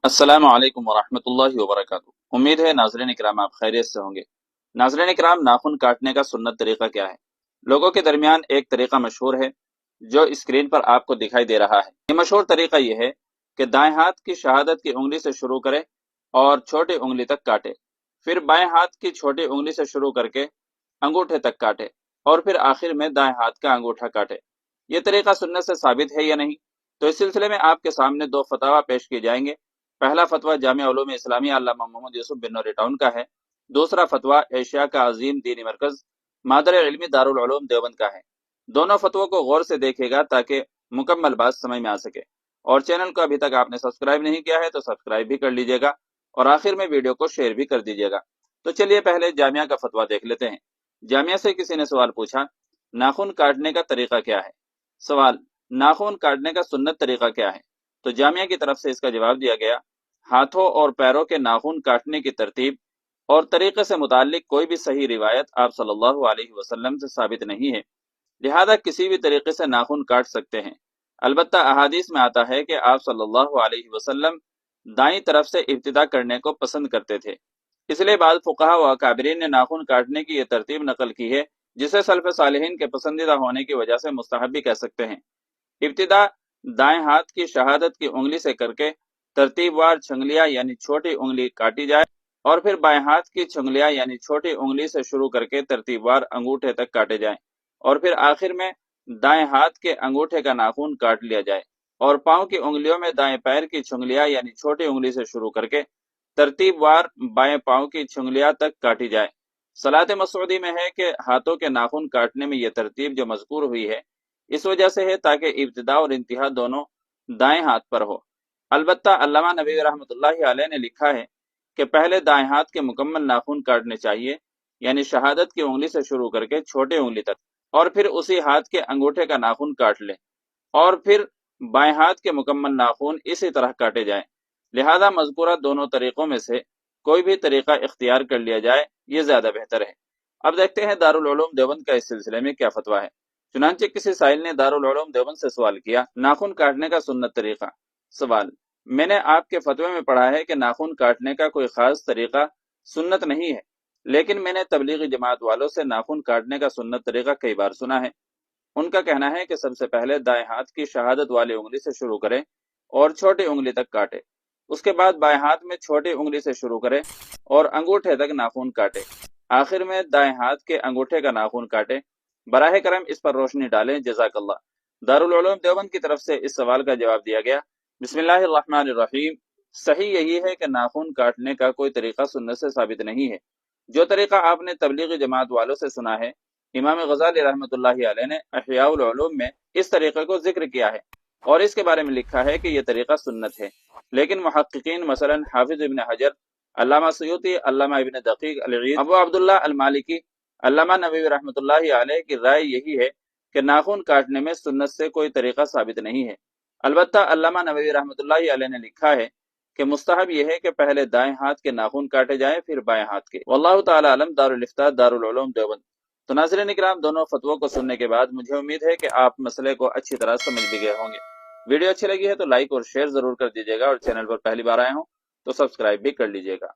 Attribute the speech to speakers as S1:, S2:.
S1: अस्सलामु अलैकुम वरहमतुल्लाहि वबरकातुहू। उम्मीद है नाज़रीन इकराम आप खैरियत से होंगे। नाज़रीन इकराम, नाखून काटने का सुन्नत तरीका क्या है? लोगों के दरमियान एक तरीका मशहूर है जो स्क्रीन पर आपको दिखाई दे रहा है। ये मशहूर तरीका ये है कि दाएं हाथ की शहादत की उंगली से शुरू करें और छोटी उंगली तक काटे, फिर बाएं हाथ की छोटी उंगली से शुरू करके अंगूठे तक काटे और फिर आखिर में दाएं हाथ का अंगूठा काटे। ये तरीका सुन्नत से साबित है या नहीं, तो इस सिलसिले में आपके सामने दो फतवा पेश किए जाएंगे। पहला फतवा जामिया उलूम इस्लामिया अल्लामा मोहम्मद यूसुफ बिन नूरी टाउन का है। दूसरा फतवा एशिया का अजीम दीनी मरकज मादर इल्मी दारुल उलूम देवबंद का है। दोनों फतवों को गौर से देखिएगा ताकि मुकम्मल बात समझ में आ सके। और चैनल को अभी तक आपने सब्सक्राइब नहीं किया है तो सब्सक्राइब भी कर लीजिएगा और आखिर में वीडियो को शेयर भी कर दीजिएगा। तो चलिए पहले जामिया का फतवा देख लेते हैं। जामिया से किसी ने सवाल पूछा, नाखून काटने का तरीका क्या है? सवाल, नाखून काटने का सुन्नत तरीका क्या है? तो जामिया की तरफ से इसका जवाब दिया गया, हाथों और पैरों के नाखून काटने की तरतीब और तरीके से मुताल्लिक कोई भी सही रिवायत आप सल्लल्लाहु अलैहि वसल्लम से साबित नहीं है, लिहाजा किसी भी तरीके से नाखून काट सकते हैं। अलबत्ता अहादीस में आता है कि आप सल्लल्लाहु अलैहि वसल्लम दाईं तरफ से इब्तिदा करने को पसंद करते थे, इसलिए बाद फुकहा व अकाबरीन ने नाखून काटने की यह तरतीब नकल की है, जिसे सल्फ सालिहीन के पसंदीदा होने की वजह से मुस्तहब भी कह सकते हैं। इब्तिदा दाएं हाथ की शहादत की उंगली से करके तरतीबवार छंगलियां यानी छोटी उंगली काटी जाए और फिर बाएं हाथ की छंगलियां यानी छोटी उंगली से शुरू करके तरतीबवार अंगूठे तक काटे जाएं और फिर आखिर में दाएं हाथ के अंगूठे का नाखून काट लिया जाए और पांव की उंगलियों में दाएं पैर की छंगलियां यानी छोटी उंगली से शुरू करके तरतीबवार बाएं पांव की छंगलियां तक काटी जाए। सलात मसूदी में है कि हाथों के नाखून काटने में यह तरतीब जो मज़कूर हुई है इस वजह से है ताकि इब्तिदा और इंतहा दोनों दाएं हाथ पर हो। अलबत्ता अल्लामा नबी रहमतुल्लाहि अलैह ने लिखा है कि पहले दाएं हाथ के मुकम्मल नाखून काटने चाहिए, यानी शहादत की उंगली से शुरू करके छोटी उंगली तक, और फिर उसी हाथ के अंगूठे का नाखून काट लें और फिर बाएं हाथ के मुकम्मल नाखून इसी तरह काटे जाएं। लिहाजा मज़कूरा दोनों तरीकों में से कोई भी तरीका इख्तियार कर लिया जाए, ये ज्यादा बेहतर है। अब देखते हैं दारुल उलूम देवबंद का इस सिलसिले में क्या फतवा है। चुनांचे किसी साइल ने दारुल उलूम देवबंद से सवाल किया, नाखून काटने का सुन्नत तरीका। सवाल, मैंने आपके फतवे में पढ़ा है कि नाखून काटने का कोई खास तरीका सुन्नत नहीं है, लेकिन मैंने तबलीगी जमात वालों से नाखून काटने का सुन्नत तरीका कई बार सुना है। उनका कहना है कि सबसे पहले दाएं हाथ की शहादत वाली उंगली से शुरू करें और छोटी उंगली तक काटे, उसके बाद बाएं हाथ में छोटी उंगली से शुरू करें और अंगूठे तक नाखून काटे, आखिर में दाएं हाथ के अंगूठे का नाखून काटे। बराह करम इस पर रोशनी डालें, जज़ाकल्लाह। दारुल उलूम देवबंद की तरफ से इस सवाल का जवाब दिया गया, बिस्मिल्लाहिर्रहमानिर्रहीम। सही यही है कि नाखून काटने का कोई तरीका सुन्नत से साबित नहीं है। जो तरीका आपने तबलीगी जमात वालों से सुना है, इमाम गज़ाली रहमतुल्लाहि अलैह ने अहयाउल उलूम में इस तरीके को जिक्र किया है और इसके बारे में लिखा है कि यह तरीका सुन्नत है, लेकिन मुहक्किकीन मसलन हाफिज इब्न हजर, अल्लामा सयूती, अल्लामा इब्न दकीक अल-ईद, अबू अब्दुल्लाह अल-मालिकी, अल्लामा नबवी रहमतुल्लाहि अलैह की राय यही है कि नाखून काटने में सुन्नत से कोई तरीका साबित नहीं है। अलबत्ता अल्लामा नबवी रहमतुल्लाहि अलैह ने लिखा है कि मुस्तहब यह है कि पहले दाएं हाथ के नाखून काटे जाएं फिर बाएं हाथ के। वल्लाहु ताला अलम। दारुल इफ्ता दारुल उलूम देवबंद। तो नाज़रीन इकराम, दोनों फतवों को सुनने के बाद मुझे उम्मीद है कि आप मसले को अच्छी तरह समझ भी गए होंगे। वीडियो अच्छी लगी है तो लाइक और शेयर जरूर कर दीजिएगा और चैनल पर पहली बार आए हों तो सब्सक्राइब भी कर लीजिएगा।